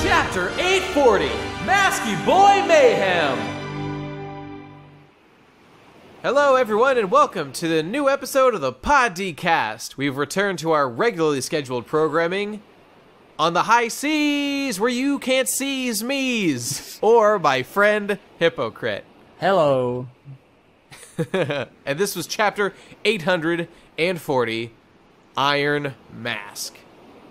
Chapter 840, Masky Boy Mayhem! Hello everyone and welcome to the new episode of the Podcast. We've returned to our regularly scheduled programming on the high seas where you can't seize me's, or my friend Hypocrite. Hello. And this was chapter 840, Iron Mask.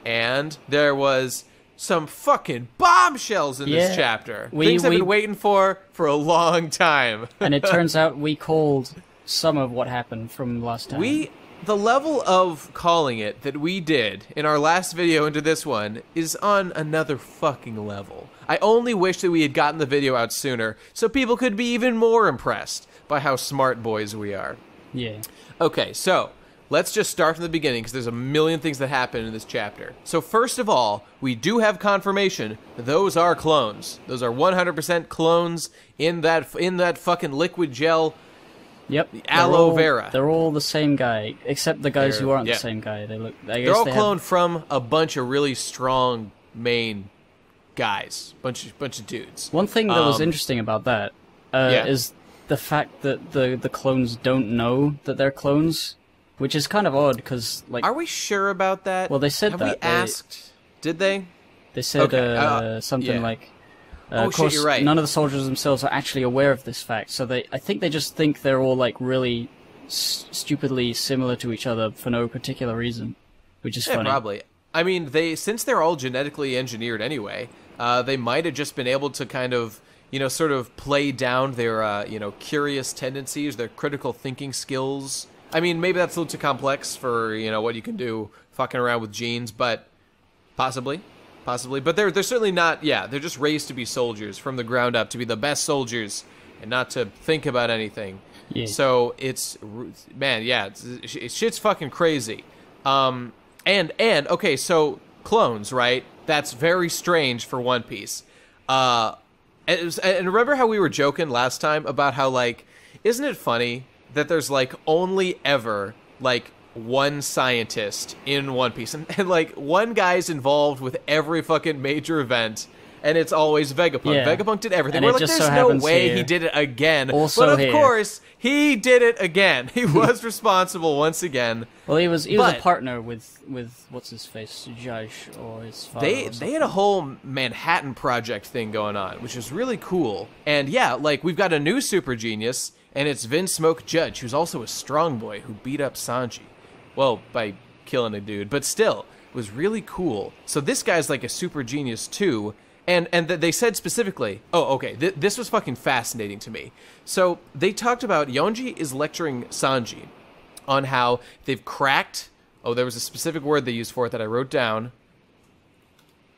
And there was some fucking bombshells in this chapter. Things I've been waiting for a long time. And it turns out we called some of what happened from last time. The level of calling it that we did in our last video into this one is on another fucking level. I only wish that we had gotten the video out sooner so people could be even more impressed by how smart boys we are. Yeah. Okay, so let's just start from the beginning because there's a million things that happen in this chapter. So first of all, we do have confirmation that those are clones. Those are 100% clones in that fucking liquid gel. Yep. Aloe vera. They're all the same guy, except the guys who aren't the same guy. They're all cloned from a bunch of really strong main guys, bunch of dudes. One thing that was interesting about that is the fact that the clones don't know that they're clones, which is kind of odd because, like, are we sure about that? Well, they said have that. We asked? Did they? They said something like. Of course, you're right. None of the soldiers themselves are actually aware of this fact, so I think they just think they're all like really stupidly similar to each other for no particular reason, which is funny. Probably. I mean, since they're all genetically engineered anyway, they might have just been able to kind of, sort of play down their, curious tendencies, their critical thinking skills. I mean, maybe that's a little too complex for, what you can do fucking around with genes, but possibly. But they're certainly not, they're just raised to be soldiers from the ground up, to be the best soldiers, and not to think about anything. Yeah. So it's shit's fucking crazy. Okay, so clones, right? That's very strange for One Piece. And remember how we were joking last time about how, like, isn't it funny that there's, like, only ever, like, one scientist in One Piece, and like one guy's involved with every fucking major event, and it's always Vegapunk. Yeah. Vegapunk did everything. And we're like, there's no way he did it again. Also but of course, he did it again. He was responsible once again. Well, he was a partner with what's his face, Judge, or his father. They had a whole Manhattan Project thing going on, which is really cool. And yeah, like we've got a new super genius, and it's Vinsmokes Judge, who's also a strong boy who beat up Sanji. Well, by killing a dude, but still, it was really cool. So this guy's like a super genius too, and they said specifically, this was fucking fascinating to me. So they talked about Yonji is lecturing Sanji on how they've cracked, there was a specific word they used for it that I wrote down.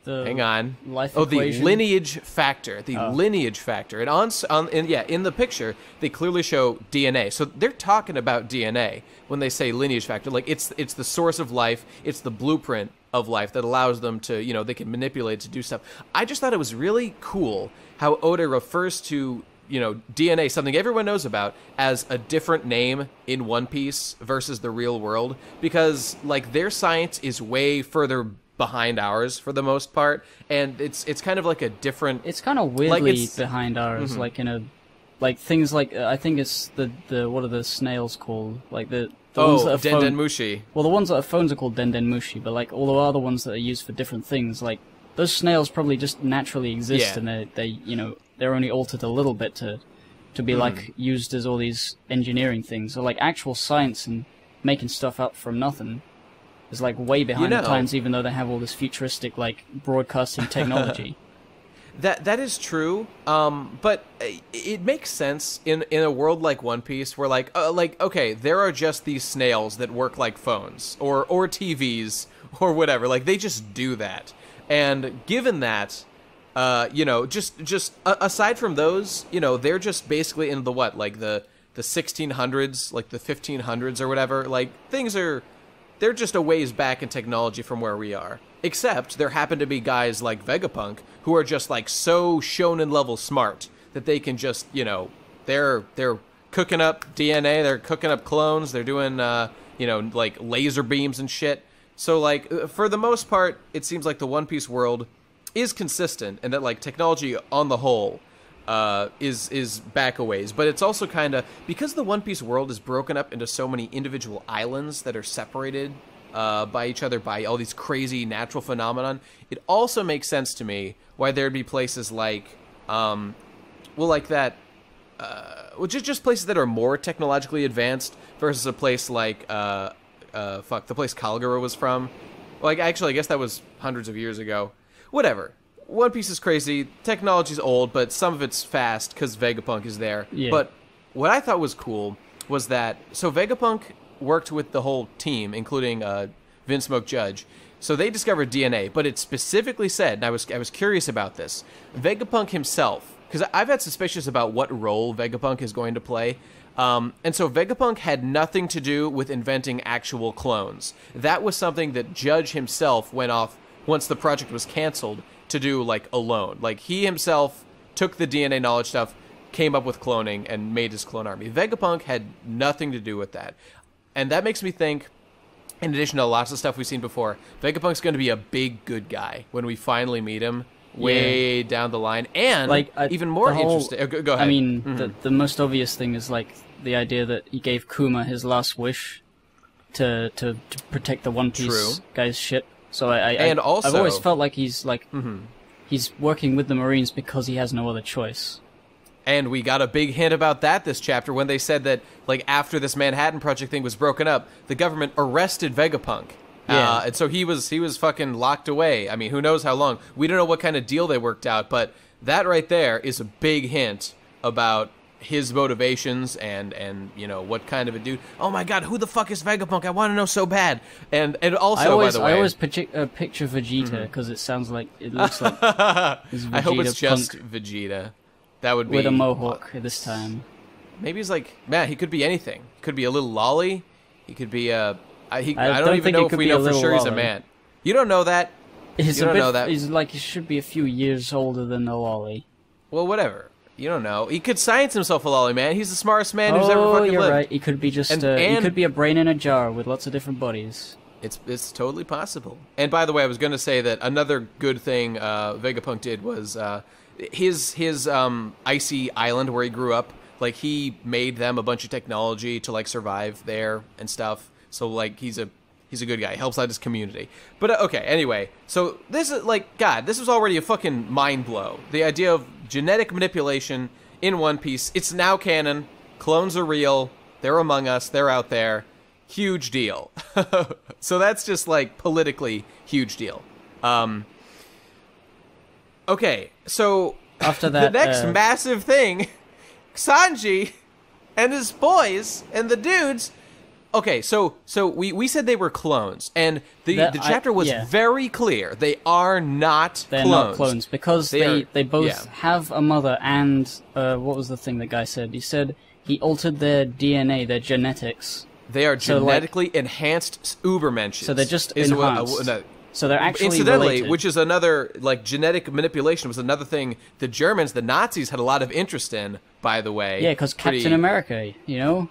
Hang on. Life equation? The lineage factor. Lineage factor. And in the picture, they clearly show DNA. So they're talking about DNA when they say lineage factor. Like, it's the source of life. It's the blueprint of life that allows them to, they can manipulate to do stuff. I just thought it was really cool how Oda refers to, DNA, something everyone knows about, as a different name in One Piece versus the real world. Because, like, their science is way further behind ours for the most part, and it's kind of like a different, it's kind of weirdly behind ours, like in a, like things like I think it's the what are the snails called, like the ones that are Dendenmushi. Well, the ones that are phones are called Dendenmushi, but like all the other ones that are used for different things, like those snails probably just naturally exist, and they they're only altered a little bit to be like used as all these engineering things. So like actual science and making stuff up from nothing is like way behind the times, even though they have all this futuristic like broadcasting technology. That is true, but it makes sense in a world like One Piece, where like okay, there are just these snails that work like phones or TVs or whatever. Like they just do that, and given that, just aside from those, they're just basically in the the 1600s, like the 1500s or whatever. Like they're just a ways back in technology from where we are. Except there happen to be guys like Vegapunk who are just like so shonen level smart that they can just, they're cooking up DNA, they're cooking up clones, they're doing, like laser beams and shit So, like, for the most part, it seems like the One Piece world is consistent, and that, like, technology on the whole is back a ways. But it's also kind of, because the One Piece world is broken up into so many individual islands that are separated by each other by all these crazy natural phenomenon, it also makes sense to me why there'd be places like, like that, just places that are more technologically advanced versus a place like, the place Kalgara was from. Like, actually, I guess that was hundreds of years ago. Whatever. One Piece is crazy. Technology's old, but some of it's fast because Vegapunk is there. Yeah. But what I thought was cool was that, so Vegapunk worked with the whole team, including Vinsmokes Judge. So they discovered DNA, but it specifically said, and I was curious about this, Vegapunk himself, because I've had suspicions about what role Vegapunk is going to play. And so Vegapunk had nothing to do with inventing actual clones. That was something that Judge himself went off once the project was canceled to do, like, alone. Like, he himself took the DNA knowledge stuff, came up with cloning, and made his clone army. Vegapunk had nothing to do with that. And that makes me think, in addition to lots of stuff we've seen before, Vegapunk's going to be a big good guy when we finally meet him way down the line. And, like, even more interesting... go ahead. I mean, the most obvious thing is, like, the idea that he gave Kuma his last wish to protect the One Piece guy's ship. So I've always felt like he's like he's working with the Marines because he has no other choice. And we got a big hint about that this chapter when they said that, like, after this Manhattan Project thing was broken up, the government arrested Vegapunk. Yeah. And so he was fucking locked away. I mean, who knows how long? We don't know what kind of deal they worked out, but that right there is a big hint about his motivations and you know, what kind of a dude. Oh my god, who the fuck is Vegapunk? I want to know so bad. And also, by the way, I always picture Vegeta because it sounds like, it looks like I hope it's just Vegeta. That would be with a mohawk this time. Maybe he's like, man, he could be anything. He could be a little lolly. He could be a. I don't even know if we know for sure he's a man. You don't know that. You don't know that. He's like, he should be a few years older than a lolly. Well, whatever. You don't know. He could science himself a lolly, man. He's the smartest man who's ever fucking lived. You're right. He could be just he could be a brain in a jar with lots of different bodies. It's totally possible. And by the way, I was going to say that another good thing Vegapunk did was his icy island where he grew up. Like, he made them a bunch of technology to, like, survive there and stuff. So, like, he's a good guy. He helps out his community. But, okay, anyway. So, this is, like, God, this was already a fucking mind blow. The idea of genetic manipulation in One Piece. It's now canon. Clones are real. They're among us. They're out there. Huge deal. So, that's just, like, politically huge deal. Okay, so... After that, the next massive thing... Sanji and his boys and the dudes. Okay, so we said they were clones, and the chapter was very clear. They are not They're clones. Not clones because they both have a mother and what was the thing the guy said? He said he altered their DNA, their genetics. They are genetically enhanced Ubermenschen. So they're just enhanced. So they're actually incidentally, related. Which is another, like, genetic manipulation was another thing the Germans, the Nazis, had a lot of interest in, by the way. Yeah, because Captain America, you know?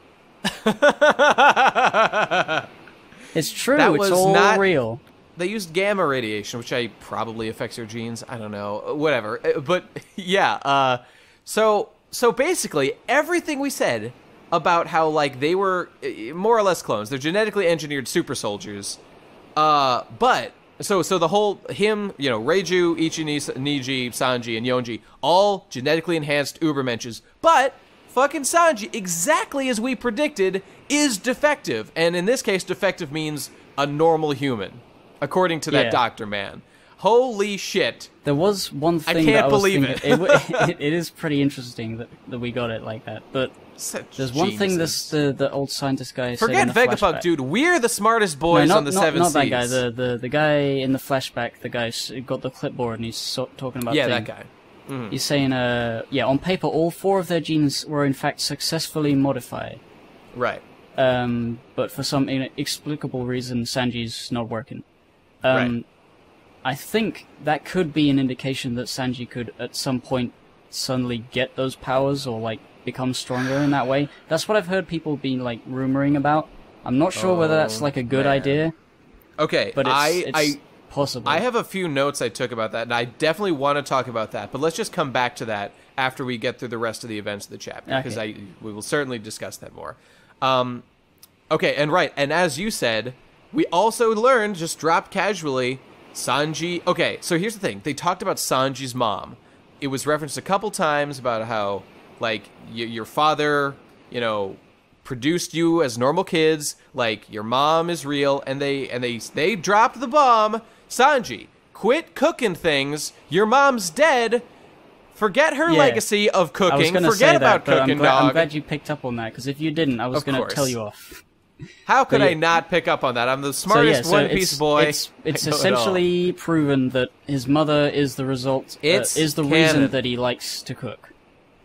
It's true, it's all real. They used gamma radiation, which probably affects your genes. I don't know. Whatever. But, yeah. So basically, everything we said about how, like, they were more or less clones. They're genetically engineered super soldiers. But... So the whole, him, you know, Reiju, Ichi, Niji, Sanji, and Yonji, all genetically enhanced Ubermenschen. But fucking Sanji, exactly as we predicted, is defective. And in this case, defective means a normal human, according to that doctor man. Holy shit. There was one thing I can't believe it. It is pretty interesting that we got it like that. But there's one thing the old scientist guy said in the Forget Vegapunk, flashback. Dude. We're the smartest boys on the Seven Seas. Not that guy. The guy in the flashback, the guy got the clipboard and he's talking about that guy. Mm-hmm. He's saying, on paper, all 4 of their genes were in fact successfully modified. Right. But for some inexplicable reason, Sanji's not working. Right. I think that could be an indication that Sanji could, at some point, suddenly get those powers or, like, become stronger in that way. That's what I've heard people be, like, rumoring about. I'm not sure whether that's, like, a good idea. Okay, but it's possible. I have a few notes I took about that, and I definitely want to talk about that. But let's just come back to that after we get through the rest of the events of the chapter, because we will certainly discuss that more. Okay, and as you said, we also learned, just dropped casually, Sanji... Okay, so here's the thing. They talked about Sanji's mom. It was referenced a couple times about how, like, your father, produced you as normal kids, like, your mom is real, and they dropped the bomb. Sanji, quit cooking things. Your mom's dead. Forget her legacy of cooking. Forget about cooking, dog. I'm glad you picked up on that, because if you didn't, I was going to tell you off. How could I not pick up on that? I'm the smartest One Piece boy. It's essentially proven that his mother is the result. Is the reason that he likes to cook.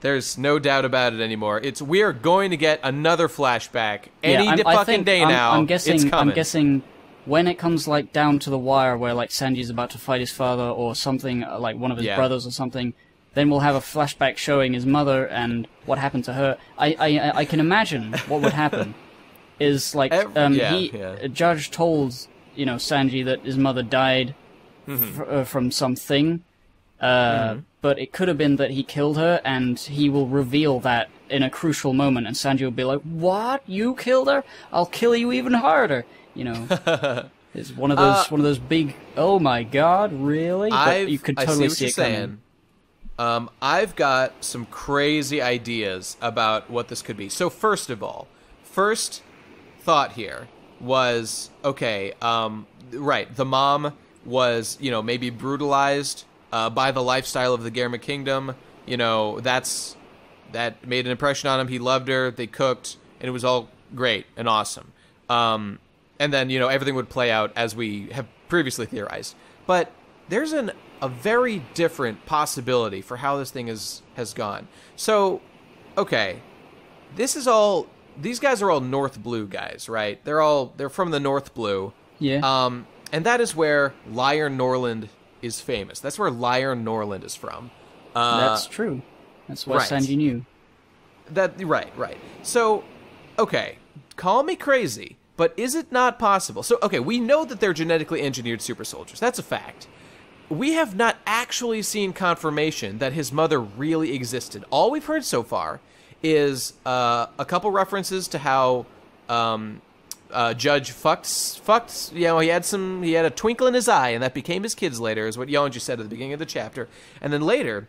There's no doubt about it anymore. We are going to get another flashback any fucking day now. I'm guessing. It's coming. I'm guessing when it comes like down to the wire, where like Sanji's about to fight his father or something, like one of his brothers or something. Then we'll have a flashback showing his mother and what happened to her. I can imagine what would happen. Is like Judge told Sanji that his mother died from something, but it could have been that he killed her, and he will reveal that in a crucial moment, and Sanji will be like, "What? You killed her? I'll kill you even harder." It's one of those big. Oh my God, really? But you could totally see it coming. I've got some crazy ideas about what this could be. So first of all, thought here was, okay, right, the mom was, maybe brutalized by the lifestyle of the Germa Kingdom. That made an impression on him. He loved her, they cooked, and it was all great and awesome. And then, everything would play out as we have previously theorized. But there's a very different possibility for how this thing has gone. So, okay, these guys are all North Blue guys, right? They're from the North Blue. Yeah. And that is where Liar Norland is famous. That's where Liar Norland is from. That's true. That's what Sanji knew. Right. So, okay, call me crazy, but is it not possible? So, okay, we know that they're genetically engineered super soldiers. That's a fact. We have not actually seen confirmation that his mother really existed. All we've heard so far is a couple references to how Judge fucked. He had a twinkle in his eye, and that became his kids later, is what Yonji said at the beginning of the chapter. And then later,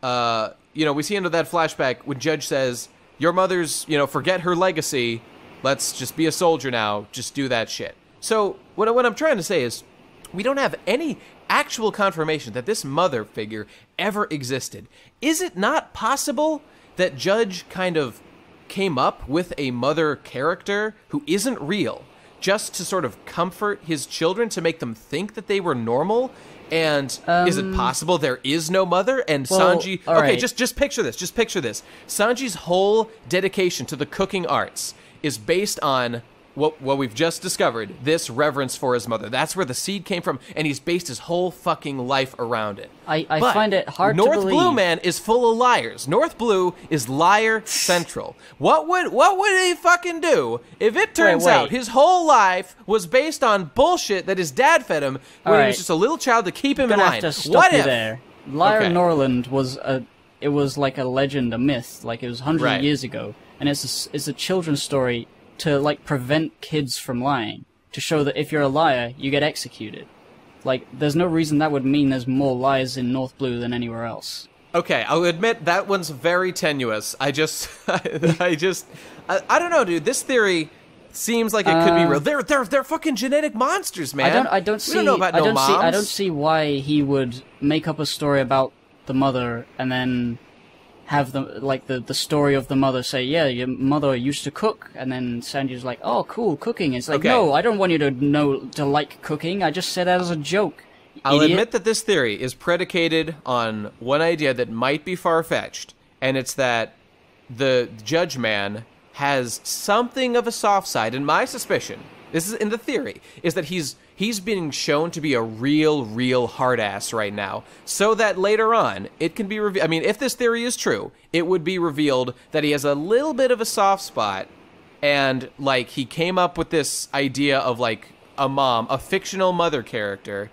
we see into that flashback when Judge says, "Your mother's, forget her legacy. Let's just be a soldier now. Just do that shit." So what I'm trying to say is, we don't have any actual confirmation that this mother figure ever existed. Is it not possible that Judge kind of came up with a mother character who isn't real, just to sort of comfort his children, to make them think that they were normal? And is it possible there is no mother? And Sanji... Okay, just picture this. Just picture this. Sanji's whole dedication to the cooking arts is based on what we've just discovered, this reverence for his mother. That's where the seed came from, and he's based his whole fucking life around it. I find it hard to believe. North Blue Man is full of liars. North Blue is liar central. What would he fucking do if it turns out his whole life was based on bullshit that his dad fed him when he was just a little child to keep him in line? What if? There. Liar Norland was like a legend, a myth, like it was hundreds of years ago, and it's a children's story to, like, prevent kids from lying, to show that if you're a liar, you get executed. Like, there's no reason that would mean there's more lies in North Blue than anywhere else. Okay, I'll admit that one's very tenuous. I don't know, dude. This theory seems like it could be real. They're fucking genetic monsters, man. I don't see why he would make up a story about the mother and then have the story of the mother say, yeah, your mother used to cook, and then Sanji's like, oh, cool, cooking. It's like, no, I don't want you to like cooking. I just said that as a joke. I'll admit that this theory is predicated on one idea that might be far-fetched, and it's that the Judge Man has something of a soft side, and my suspicion, this is in the theory, is that he's being shown to be a real hard ass right now, so that later on it can be revealed. I mean, if this theory is true, it would be revealed that he has a little bit of a soft spot, and like he came up with this idea of like a mom, a fictional mother character,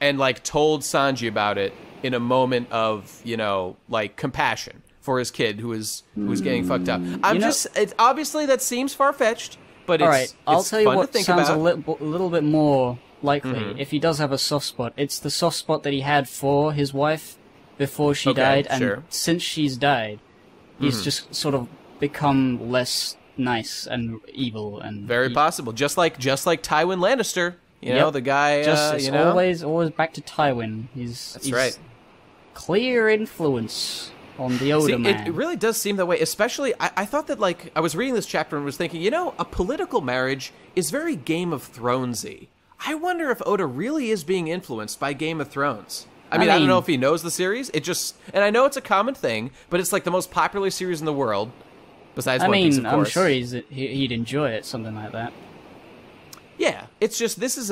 and like told Sanji about it in a moment of, you know, like compassion for his kid who was getting fucked up. It's obviously that seems far-fetched, but all right, I'll tell you what sounds about. a little bit more likely. If he does have a soft spot, it's the soft spot that he had for his wife before she died, and since she's died, he's just sort of become less nice and evil and very possible. Just like Tywin Lannister, you know, the guy. You know, always back to Tywin. He's right. Clear influence on the older man. It really does seem that way. Especially, I thought that, like, I was reading this chapter and was thinking, you know, a political marriage is very Game of Thronesy. I wonder if Oda really is being influenced by Game of Thrones. I mean, I don't know if he knows the series. And I know it's a common thing, but it's like the most popular series in the world, besides One Piece, of course. I'm sure he'd enjoy it, something like that. Yeah, it's just, this is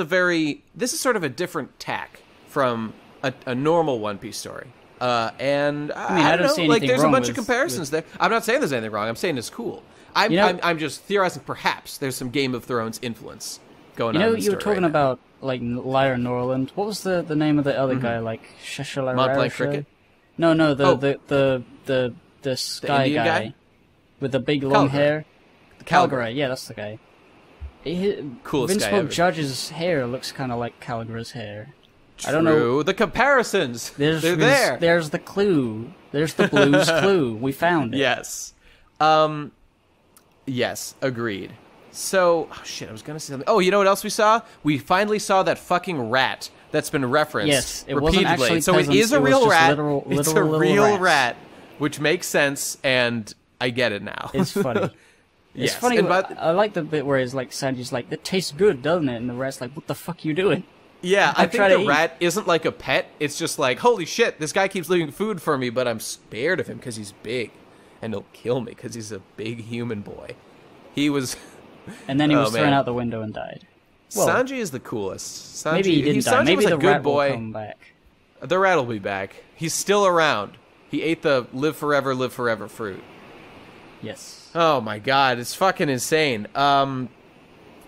sort of a different tack from a normal One Piece story. And I don't see anything like, there's a bunch of comparisons there. I'm not saying there's anything wrong. I'm saying it's cool. I'm just theorizing perhaps there's some Game of Thrones influence going on in the story. You were talking about, like, Lyra Norland. What was the name of the other guy? Like, Montblanc Cricket? No, the sky guy with the big long hair. Calgary, yeah, that's the guy. Coolest guy ever. Vinsmoke Judge's hair looks kind of like Caligara's hair. True. I don't know. The comparisons. They're there. There's the clue. There's the blues clue. We found it. Yes. Yes, agreed. So, I was going to say something. Oh, you know what else we saw? We finally saw that fucking rat that's been referenced yes, it repeatedly. Wasn't actually so peasants, it is a real rat. It's a real rat, rat, which makes sense, and I get it now. It's funny. It's funny. I like the bit where it's like, Sanji's like, "That tastes good, doesn't it?" And the rat's like, "What the fuck are you doing?" Yeah, I think the rat isn't like a pet. It's just like, holy shit, this guy keeps leaving food for me, but I'm scared of him because he's big, and he'll kill me because he's a big human boy. He was... And then he was thrown out the window and died. Well, Sanji is the coolest. Sanji, maybe he didn't die. Maybe was the a good rat boy. will come back. The rat will be back. He's still around. He ate the live forever fruit. Yes. Oh my god, it's fucking insane.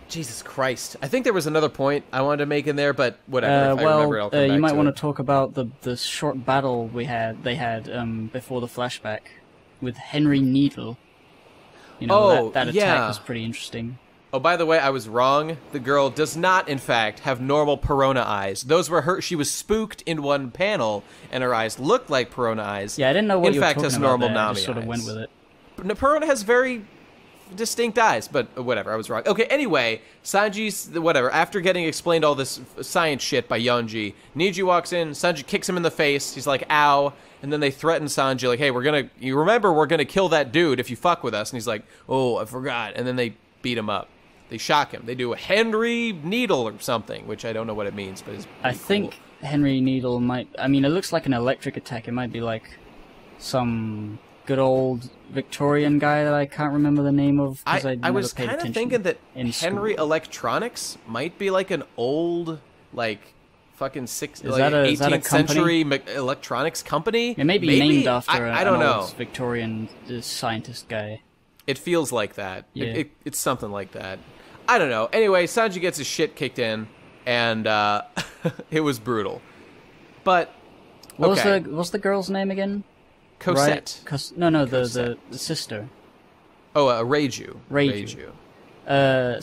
Jesus Christ. I think there was another point I wanted to make in there, but whatever. If I remember, I'll come back you might to want it. to talk about the short battle they had before the flashback with Henry Needle. You know, that attack was pretty interesting. Oh, by the way, I was wrong. The girl does not, in fact, have normal Perona eyes. Those were her. She was spooked in one panel, and her eyes looked like Perona eyes. Yeah, I didn't know what you were talking about. In fact, has normal there. Nami I just sort of eyes. went with it. Perona has very distinct eyes, but whatever, I was wrong. Okay, anyway, Sanji's, whatever, after getting explained all this science shit by Yonji, Niji walks in, Sanji kicks him in the face, he's like, ow, and then they threaten Sanji, like, hey, we're gonna kill that dude if you fuck with us, and he's like, oh, I forgot, and then they beat him up. They shock him. They do a Henry Needle or something, which I don't know what it means, but it's I think Henry Needle might, I mean, it looks like an electric attack, it might be like some good old Victorian guy that I can't remember the name of. I was kind of thinking that Henry Electronics might be like an old, like, fucking 18th century electronics company. It may be named after I don't know. Old Victorian scientist guy. It feels like that. Yeah. It's something like that. I don't know. Anyway, Sanji gets his shit kicked in, and it was brutal. But what's the girl's name again? Cosette. Right? No, the sister. Oh, Reiju.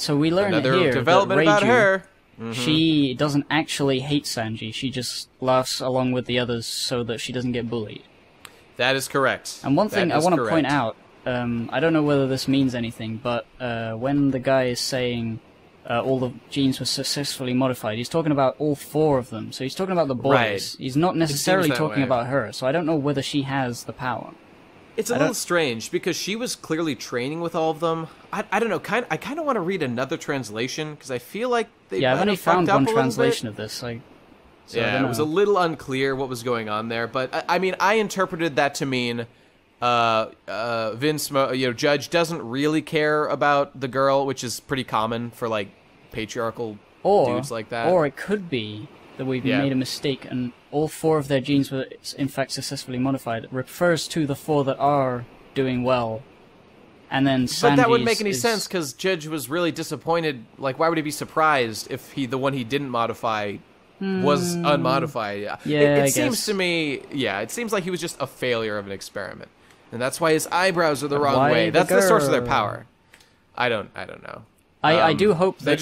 So we learn another here development that Reiju, about her. She doesn't actually hate Sanji. She just laughs along with the others so that she doesn't get bullied. That is correct. And one thing I want to point out, I don't know whether this means anything, but when the guy is saying all the genes were successfully modified, he's talking about all 4 of them. So he's talking about the boys. Right. He's not necessarily talking about her. So I don't know whether she has the power. It's a little strange because she was clearly training with all of them. I don't know. I kind of want to read another translation because I feel like they I've only found one translation of this. It was a little unclear what was going on there, but I mean, I interpreted that to mean Vinsmokes, Judge doesn't really care about the girl, which is pretty common for like patriarchal dudes like that. Or it could be that we've made a mistake and all 4 of their genes were in fact successfully modified. It refers to the 4 that are doing well And then But that wouldn't make any sense, because Judge was really disappointed. Like, why would he be surprised if the one he didn't modify was unmodified? Yeah, it seems to me, it seems like he was just a failure of an experiment. And that's why his eyebrows are the wrong way. That's the source of their power. I don't know. I do hope that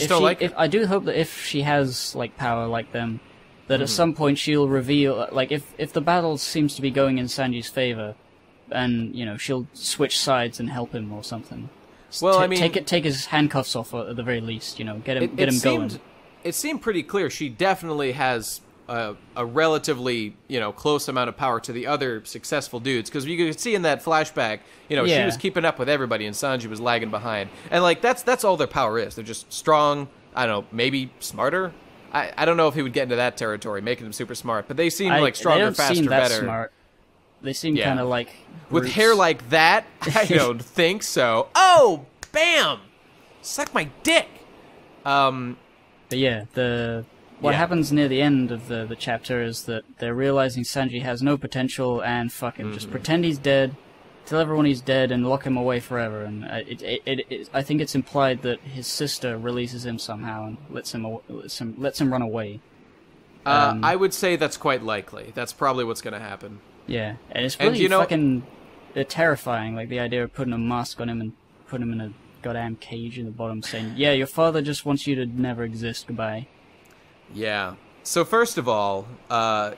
I do hope that if she has like power like them, that at some point she'll reveal, like if the battle seems to be going in Sanji's favor, and she'll switch sides and help him or something. Well, I mean, take his handcuffs off at the very least. Get him going. It seemed pretty clear she definitely has a relatively close amount of power to the other successful dudes, because you could see in that flashback she was keeping up with everybody and Sanji was lagging behind, and like that's all their power is. They're just strong. I don't know, maybe smarter. I don't know if he would get into that territory, making them super smart, but they seem like stronger, faster, better. Smart. They seem kind of like with hair like that. I don't think so. Oh, bam! Suck my dick. But yeah, what happens near the end of the chapter is that they're realizing Sanji has no potential, and fuck him, just pretend he's dead, tell everyone he's dead, and lock him away forever. And I think it's implied that his sister releases him somehow and lets him run away. I would say that's quite likely. That's probably what's going to happen. Yeah, and it's really fucking terrifying. Like the idea of putting a mask on him and putting him in a goddamn cage in the bottom, saying, "Yeah, your father just wants you to never exist. Goodbye." Yeah. So first of all,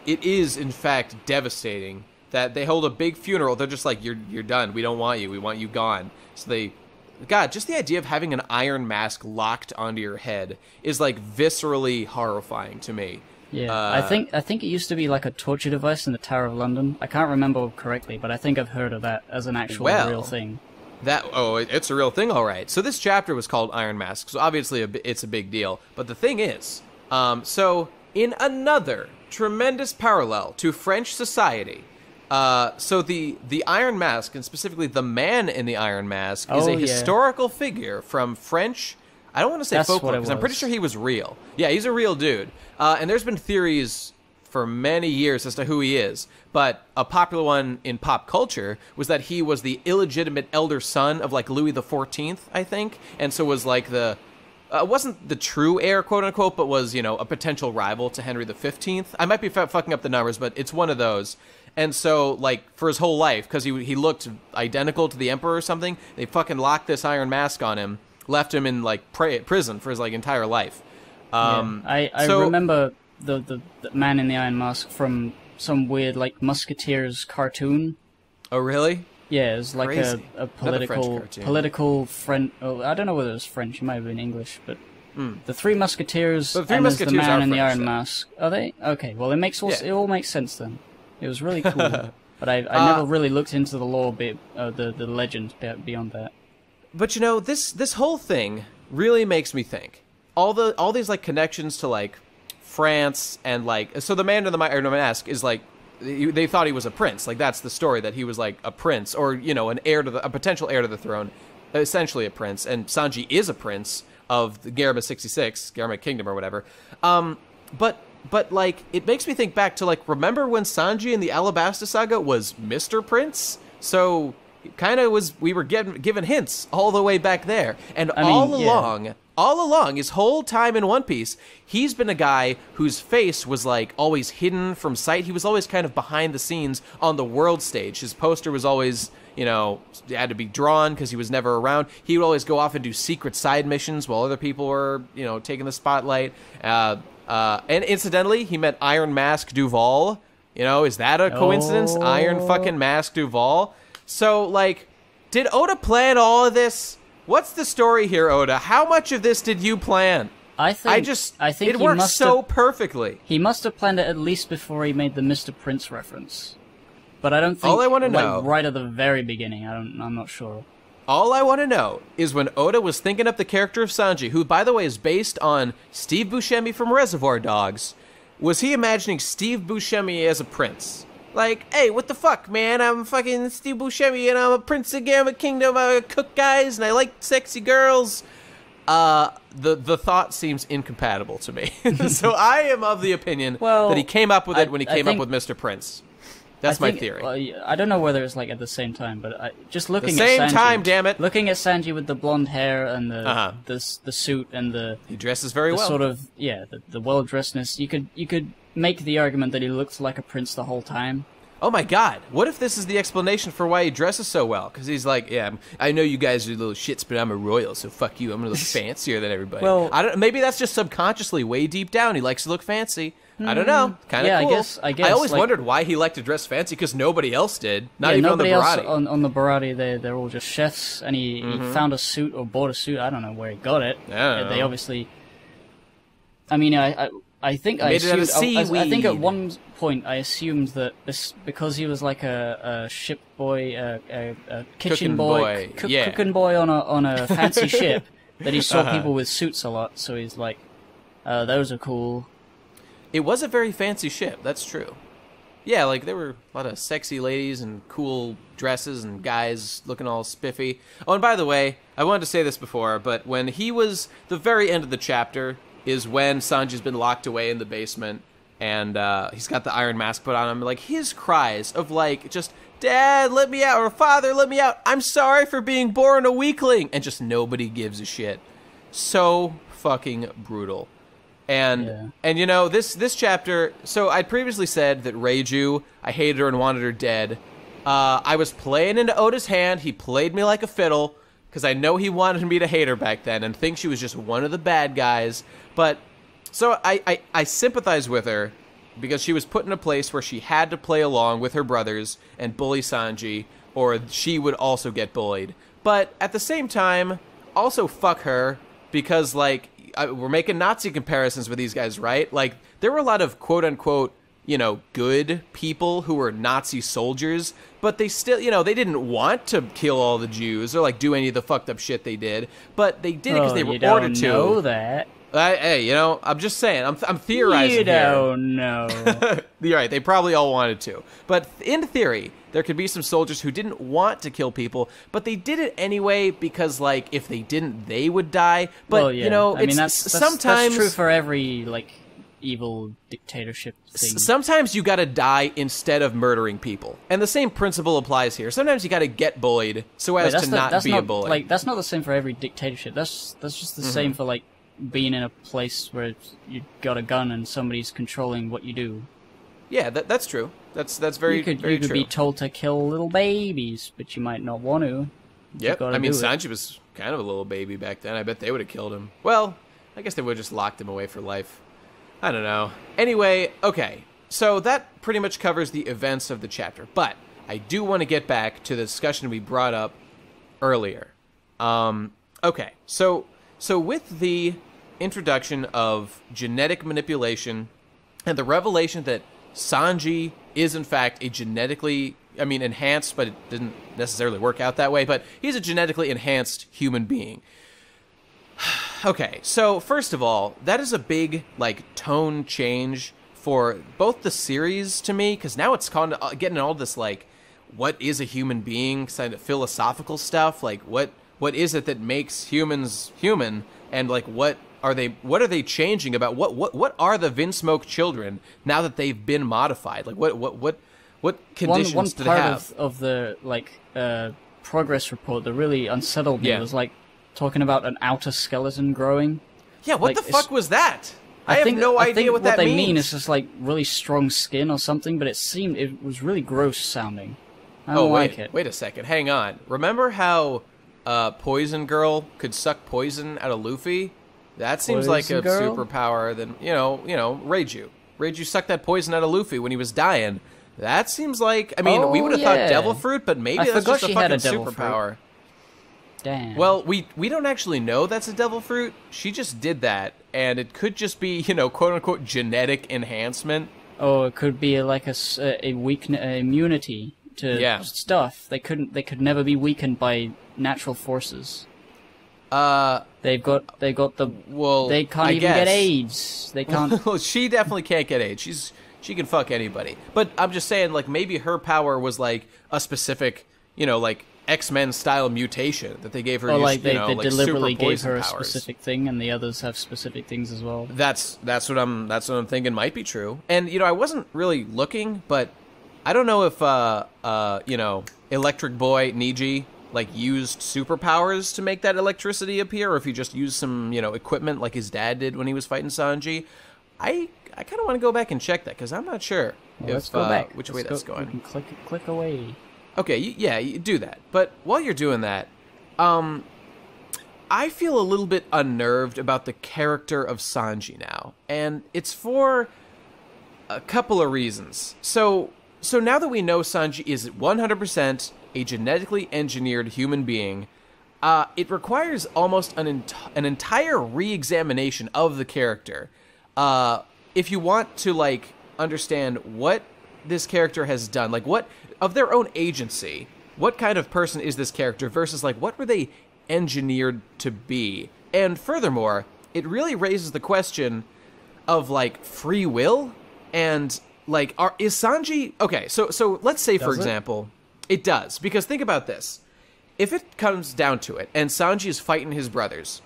it is in fact devastating that they hold a big funeral. They're just like, "You're done. We don't want you. We want you gone." So God, just the idea of having an iron mask locked onto your head is like viscerally horrifying to me. Yeah, I think it used to be like a torture device in the Tower of London. I can't remember correctly, but I think I've heard of that as an actual real thing. It's a real thing, all right. So this chapter was called Iron Mask, so obviously it's a big deal. But the thing is, so in another tremendous parallel to French society, so the Iron Mask, and specifically the man in the Iron Mask, is a historical figure from French. I don't want to say folklore, because I'm pretty sure he was real. Yeah, he's a real dude. And there's been theories for many years as to who he is. But a popular one in pop culture was that he was the illegitimate elder son of, like, Louis XIV, I think. And so was, like, wasn't the true heir, quote-unquote, but was, a potential rival to Henry XV. I might be fucking up the numbers, but it's one of those. And so, like, for his whole life, because he looked identical to the emperor or something, they fucking locked this iron mask on him. Left him in like prison for his like entire life. I remember the man in the iron mask from some weird like Musketeers cartoon. Oh really? Yeah, it was like a political French. Oh, I don't know whether it was French. It might have been English, but the Three Musketeers the man in the iron mask. Are they? Okay, well it all makes sense then. It was really cool, but I never really looked into the lore the legend beyond that. But this whole thing really makes me think. All these like connections to like France and like, so the man in the iron mask is like, they thought he was a prince. Like that's the story, that he was like a prince, or an heir to a potential heir to the throne, essentially a prince. And Sanji is a prince of the Garima 66, Garima Kingdom or whatever. But like it makes me think back to like, remember when Sanji in the Alabasta Saga was Mr. Prince? So kind of we were given hints all the way back there, and all along his whole time in One Piece, he's been a guy whose face was like always hidden from sight. He was always kind of behind the scenes on the world stage. His poster was always had to be drawn because he was never around. He would always go off and do secret side missions while other people were taking the spotlight. And incidentally, he met Iron Mask Duval. Is that a coincidence? Iron fucking Mask Duval. So, like, did Oda plan all of this? What's the story here, Oda? How much of this did you plan? I think it worked so perfectly. He must have planned it at least before he made the Mr. Prince reference. But I don't think all I want to know, right at the very beginning. I'm not sure. All I want to know is when Oda was thinking up the character of Sanji, who, by the way, is based on Steve Buscemi from Reservoir Dogs, was he imagining Steve Buscemi as a prince? Like, hey, what the fuck, man? I'm fucking Steve Buscemi, and I'm a prince of Garima Kingdom. I cook guys, and I like sexy girls. The thought seems incompatible to me. So I am of the opinion that he came up with it when he came up with Mr. Prince. That's my theory. I don't know whether it's like at the same time, but just looking the same at Sanji, time, damn it. Looking at Sanji with the blonde hair and the suit and he dresses very well. Sort of the well dressedness. You could make the argument that he looks like a prince the whole time. Oh my God! What if this is the explanation for why he dresses so well? Because he's like, yeah, I know you guys are little shits, but I'm a royal, so fuck you. I'm gonna look fancier than everybody. Well, I don't. Maybe that's just subconsciously, way deep down, he likes to look fancy. I don't know. Kind of cool. I guess. I always wondered why he liked to dress fancy because nobody else did. Not even nobody on the Barati. Else on the Barati, they're all just chefs, and he found a suit or bought a suit. I don't know where he got it. They obviously. I mean, I think I think at one point I assumed that this because he was like a ship boy, a kitchen boy, cooking boy on a fancy ship that he saw people with suits a lot. So he's like, those are cool. It was a very fancy ship, that's true. Yeah, like there were a lot of sexy ladies and cool dresses and guys looking all spiffy. Oh, and by the way, I wanted to say this before, but when he was, the very end of the chapter is when Sanji's been locked away in the basement and he's got the iron mask put on him. Like his cries of like, just, Dad, let me out, or Father, let me out. I'm sorry for being born a weakling. And just nobody gives a shit. So fucking brutal. And you know, this chapter, so I'd previously said that Reiju, I hated her and wanted her dead. I was playing into Oda's hand. He played me like a fiddle, because I know he wanted me to hate her back then and think she was just one of the bad guys. But, so I sympathize with her, because she was put in a place where she had to play along with her brothers and bully Sanji, or she would also get bullied. But at the same time, also fuck her, because, like, we're making Nazi comparisons with these guys, right? Like, there were a lot of quote-unquote, you know, good people who were Nazi soldiers, but they still, you know, they didn't want to kill all the Jews or, like, do any of the fucked up shit they did, but they did it because they were ordered to. You don't know that. Hey, you know, I'm just saying, I'm theorizing. You don't know. You're right, they probably all wanted to. But in theory, there could be some soldiers who didn't want to kill people, but they did it anyway because, like, if they didn't, they would die. But, well, yeah. you know, I mean, sometimes... That's true for every, like, evil dictatorship thing. Sometimes you gotta die instead of murdering people. And the same principle applies here. Sometimes you gotta get bullied so as to not be a bully. Like, that's not the same for every dictatorship. That's just the same for, like, being in a place where you got a gun and somebody's controlling what you do. Yeah, that's true. That's very true. You could be told to kill little babies, but you might not want to. Yep. I mean, Sanji was kind of a little baby back then. I bet they would have killed him. Well, I guess they would have just locked him away for life. I don't know. Anyway, okay. So that pretty much covers the events of the chapter. But I do want to get back to the discussion we brought up earlier. Okay. So with the introduction of genetic manipulation and the revelation that Sanji is in fact a genetically, I mean, enhanced, but it didn't necessarily work out that way, but he's a genetically enhanced human being. Okay, so first of all, that is a big, like, tone change for both the series to me, because now it's kind of getting all this, like, what is a human being, kind of philosophical stuff, like, what is it that makes humans human, and, like, what are they changing about, what are the Vinsmoke children now that they've been modified? Like, what conditions do they have? One part of the, like, progress report that really unsettled me was, like, talking about an outer skeleton growing. Yeah, what the fuck was that? I have no idea what that means. What they mean is just like really strong skin or something, but it was really gross sounding. I don't like it. Wait a second, hang on. Remember how Poison Girl could suck poison out of Luffy? That seems like a superpower. Then you know, Reiju. Reiju sucked that poison out of Luffy when he was dying. That seems like, I mean, we would have thought devil fruit, but maybe that's just a fucking superpower. Damn. Well, we don't actually know that's a devil fruit. She just did that, and it could just be, you know, quote-unquote genetic enhancement. Oh, it could be like a weakness, immunity to stuff. They could never be weakened by natural forces. They've got the. Well, they can't even get AIDS. They can't. Well, she definitely can't get AIDS. She can fuck anybody. But I'm just saying, like, maybe her power was like a specific, you know, like X-Men style mutation that they gave her. Or like they like deliberately super gave her a powers. specific thing, and the others have specific things as well. That's what I'm thinking might be true. And you know, I wasn't really looking, but I don't know if Electric Boy Niji like used superpowers to make that electricity appear, or if he just used some equipment like his dad did when he was fighting Sanji. I kind of want to go back and check that because I'm not sure Let's go back. Which way that's going. You can click away. Okay, you do that. But while you're doing that, I feel a little bit unnerved about the character of Sanji now, and it's for a couple of reasons. So now that we know Sanji is 100% a genetically engineered human being, it requires almost an entire re-examination of the character. If you want to, like, understand what this character has done, like, what, of their own agency, what kind of person is this character versus, like, what were they engineered to be? And furthermore, it really raises the question of, like, free will and, like, is Sanji... Okay, so let's say, for example, it does, because think about this. If it comes down to it, and Sanji is fighting his brothers,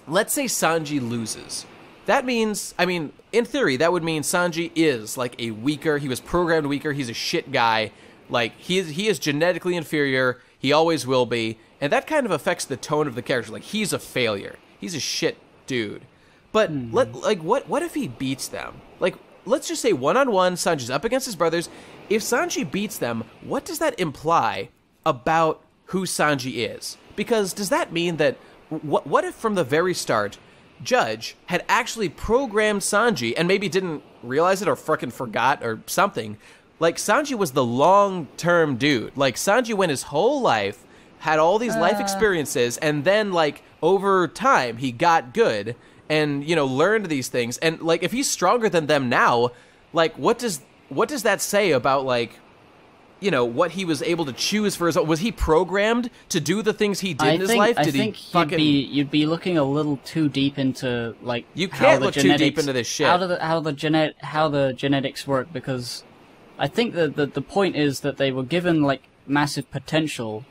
let's say Sanji loses. That means, I mean, in theory, that would mean Sanji is, like, he was programmed weaker, he's a shit guy, like, he is genetically inferior, he always will be, and that kind of affects the tone of the character, like, he's a failure, he's a shit dude. But, what if he beats them? Like, let's just say one-on-one, Sanji's up against his brothers. If Sanji beats them, what does that imply about who Sanji is? Because does that mean that, what if from the very start, Judge had actually programmed Sanji and maybe didn't realize it or frickin' forgot or something? Like, Sanji was the long-term dude. Like, Sanji went his whole life, had all these life experiences, and then, like, over time, he got good and, learned these things. And, like, if he's stronger than them now, like, what does that say about, like, what he was able to choose for his own? Was he programmed to do the things he did in his life? I think you'd be looking a little too deep into, like, you can't look too deep into this shit. How the genetics work, because I think that the point is that they were given, like, massive potential,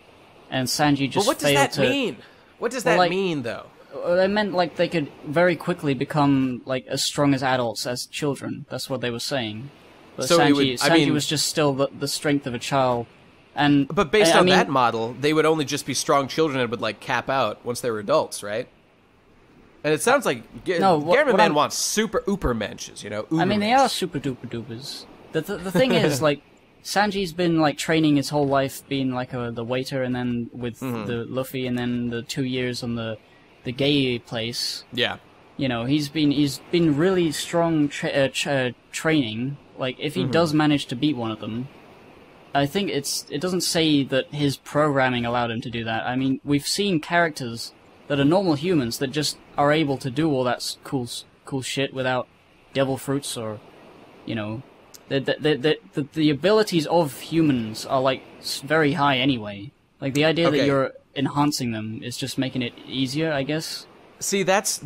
and Sanji just failed to... But what does that mean? What does that mean, though? It meant, like, they could very quickly become, like, as strong as adults as children. That's what they were saying. But so Sanji was just still the strength of a child. But based on that model, they would only just be strong children and would, like, cap out once they were adults, right? And it sounds like Garmin Man wants super ubermenches, I mean, they are super duper dupers. The thing is, like, Sanji's been, like, training his whole life, being, like, the waiter, and then with the Luffy, and then the 2 years on the gay place. Yeah. He's been really strong training. Like, if he does manage to beat one of them, I think it doesn't say that his programming allowed him to do that. I mean, we've seen characters that are normal humans that just are able to do all that cool shit without devil fruits or, the abilities of humans are, like, very high anyway. Like, the idea that you're enhancing them is just making it easier, I guess. See, that's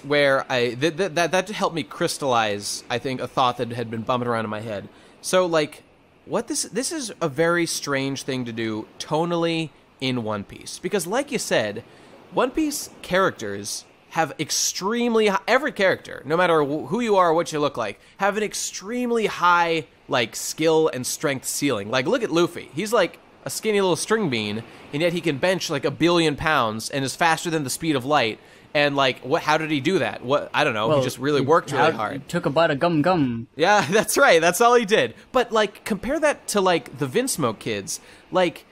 where that helped me crystallize, I think, a thought that had been bumping around in my head. So, like, this is a very strange thing to do tonally in One Piece. Because, like you said, One Piece characters have extremely high, every character, no matter who you are or what you look like, have an extremely high, like, skill and strength ceiling. Like, look at Luffy. He's, like, a skinny little string bean, and yet he can bench, like, 1 billion pounds and is faster than the speed of light. And, like, how did he do that? I don't know. Well, he just really worked really hard. He took a bite of gum. Yeah, that's right. That's all he did. But, like, compare that to, like, the Vinsmokes kids. Like,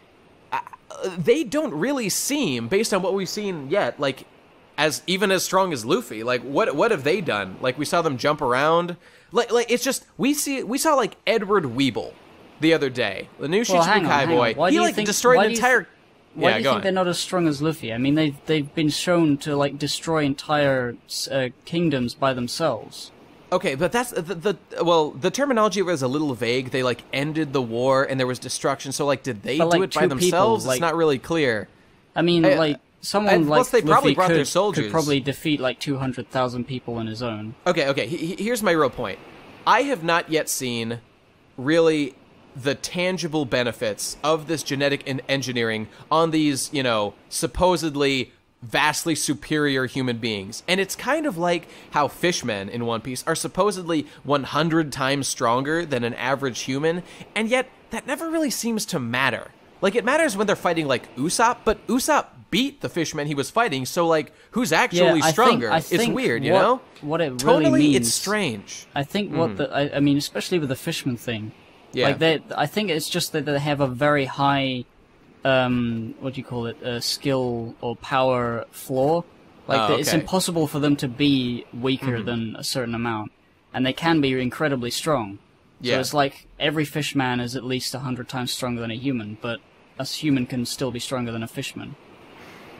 they don't really seem, based on what we've seen yet, like, even as strong as Luffy. Like, what have they done? Like, we saw them jump around. Like it's just, we saw, like, Edward Weeble the other day. The new Shichibukai boy. He, like, destroyed an entire... Why do you think they're not as strong as Luffy? I mean, they've been shown to, like, destroy entire kingdoms by themselves. Okay, but that's the terminology was a little vague. They, like, ended the war and there was destruction. So, like, did they do it by themselves? It's not really clear. I mean, like, someone like they probably Luffy brought their soldiers. Could probably defeat, like, 200,000 people on his own. Okay. Here's my real point. I have not yet seen really the tangible benefits of this genetic engineering on these, supposedly vastly superior human beings. And it's kind of like how fishmen in One Piece are supposedly 100 times stronger than an average human, and yet that never really seems to matter. Like, it matters when they're fighting, like, Usopp, but Usopp beat the fishmen he was fighting, so, like, who's actually stronger? I think it's weird, you know? What it really means... it's strange. I think I mean, especially with the fisherman thing, like, I think it's just that they have a very high, what do you call it, skill or power floor. Like, it's impossible for them to be weaker than a certain amount, and they can be incredibly strong. So it's like, every fishman is at least 100 times stronger than a human, but a human can still be stronger than a fishman.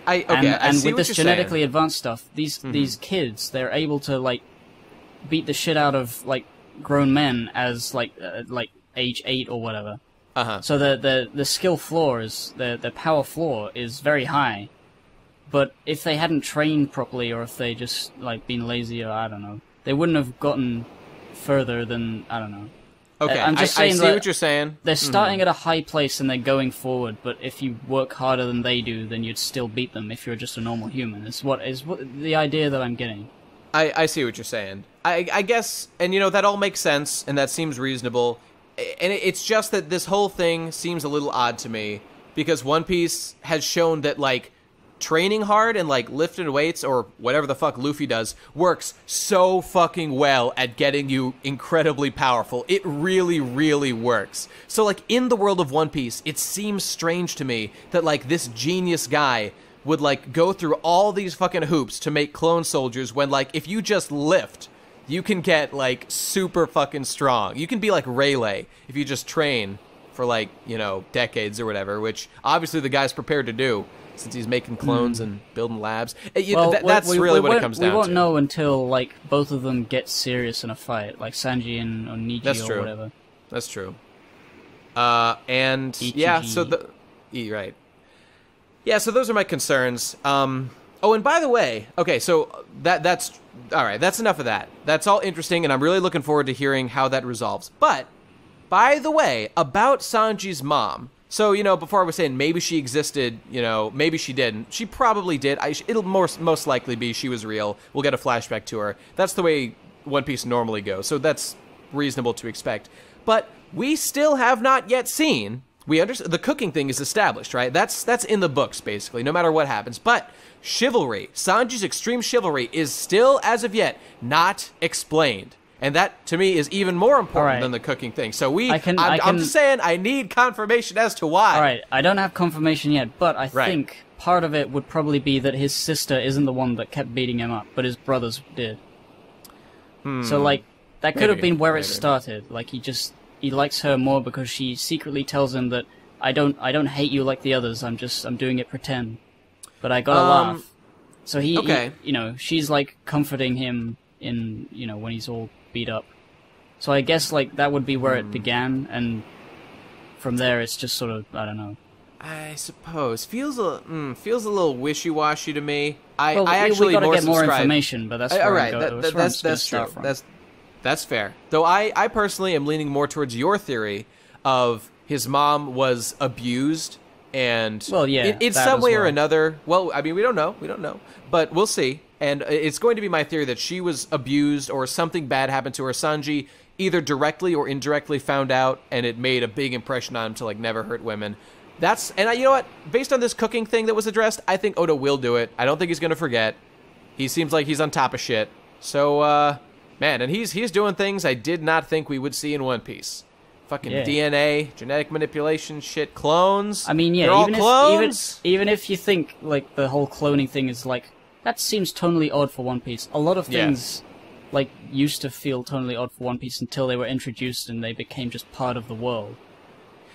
And with this genetically advanced stuff, these kids, they're able to, like, beat the shit out of, like, grown men as, like age 8 or whatever. So the skill floor is, the power floor is very high. But if they hadn't trained properly, or if they just, like, been lazy, or I don't know, they wouldn't have gotten further than, I don't know. Okay, I'm just saying I see what you're saying. They're starting at a high place and they're going forward, but if you work harder than they do, then you'd still beat them if you're just a normal human. Is what the idea that I'm getting. I see what you're saying. I guess, and you know, that all makes sense, and that seems reasonable. And it's just that this whole thing seems a little odd to me, because One Piece has shown that, like, training hard and, like, lifting weights or whatever the fuck Luffy does works so fucking well at getting you incredibly powerful. It really, really works. So, like, in the world of One Piece, it seems strange to me that, like, this genius guy would, like, go through all these fucking hoops to make clone soldiers when, like, if you just lift, you can get, like, super fucking strong. You can be like Rayleigh if you just train for, like, you know, decades or whatever, which obviously the guy's prepared to do, since he's making clones and building labs. That's really what it comes down to. We won't know until, like, both of them get serious in a fight, like Sanji and Oniji or whatever. That's true. And, Ichiji. yeah, so right. Yeah, so those are my concerns. Oh, and by the way, okay, so that's... All right, that's enough of that. That's all interesting, and I'm really looking forward to hearing how that resolves. But, by the way, about Sanji's mom... So, you know, before I was saying maybe she existed, you know, maybe she didn't. She probably did. It'll most likely be she was real. We'll get a flashback to her. That's the way One Piece normally goes, so that's reasonable to expect. But we still have not yet seen... We understand the cooking thing is established, right? That's in the books, basically, no matter what happens. But chivalry, Sanji's extreme chivalry, is still, as of yet, not explained. And that, to me, is even more important than the cooking thing. So I'm just saying, I need confirmation as to why. All right, I don't have confirmation yet, but I think part of it would probably be that his sister isn't the one that kept beating him up, but his brothers did. So, like, that could have been where it started. Like, he likes her more because she secretly tells him that I don't hate you like the others. I'm doing it pretend, but I gotta laugh. So he, you know, she's like comforting him in, you know, when he's all beat up. So I guess, like, that would be where it began, and from there it's just sort of, I don't know. I suppose feels a little wishy-washy to me. I we actually gotta more get more subscribe. Information, but that's where that's true. That's fair. Though I personally am leaning more towards your theory of his mom was abused, and in some way or another. Well, I mean, we don't know, but we'll see. And it's going to be my theory that she was abused or something bad happened to her. Sanji either directly or indirectly found out, and it made a big impression on him to, like, never hurt women. You know what? Based on this cooking thing that was addressed, I think Oda will do it. I don't think he's going to forget. He seems like he's on top of shit. So, man, and he's doing things I did not think we would see in One Piece. Fucking DNA, genetic manipulation, shit, clones. I mean, yeah, they're all clones. Even if you think, like, the whole cloning thing is, like, that seems tonally odd for One Piece. A lot of things, like, used to feel tonally odd for One Piece until they were introduced and they became just part of the world.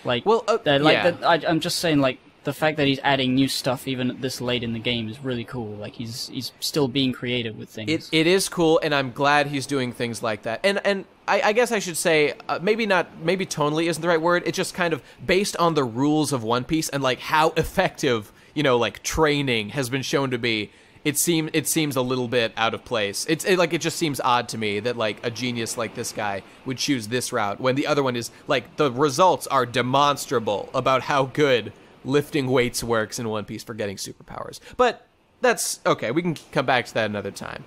Like, I'm just saying, like, the fact that he's adding new stuff even this late in the game is really cool. Like, he's still being creative with things. It is cool, and I'm glad he's doing things like that. And I guess I should say, maybe tonally isn't the right word. It's just kind of based on the rules of One Piece and, like, how effective, you know, like, training has been shown to be. It seems a little bit out of place. It just seems odd to me that, like, a genius like this guy would choose this route when the other one is, like, the results are demonstrable about how good lifting weights works in One Piece for getting superpowers. But that's okay. We can come back to that another time.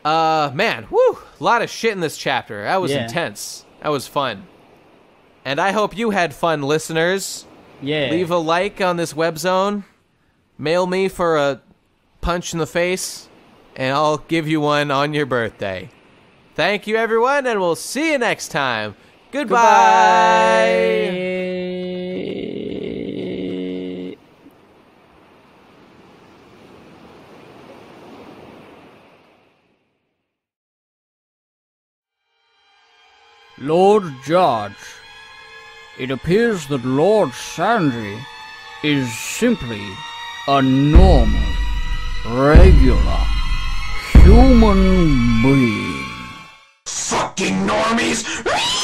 Man, whew, a lot of shit in this chapter. That was intense. That was fun. And I hope you had fun, listeners. Yeah. Leave a like on this web zone. Mail me for a punch in the face, and I'll give you one on your birthday. Thank you, everyone, and we'll see you next time. Goodbye. Lord Judge, it appears that Lord SANJI is simply a normal, regular, human being. Fucking normies!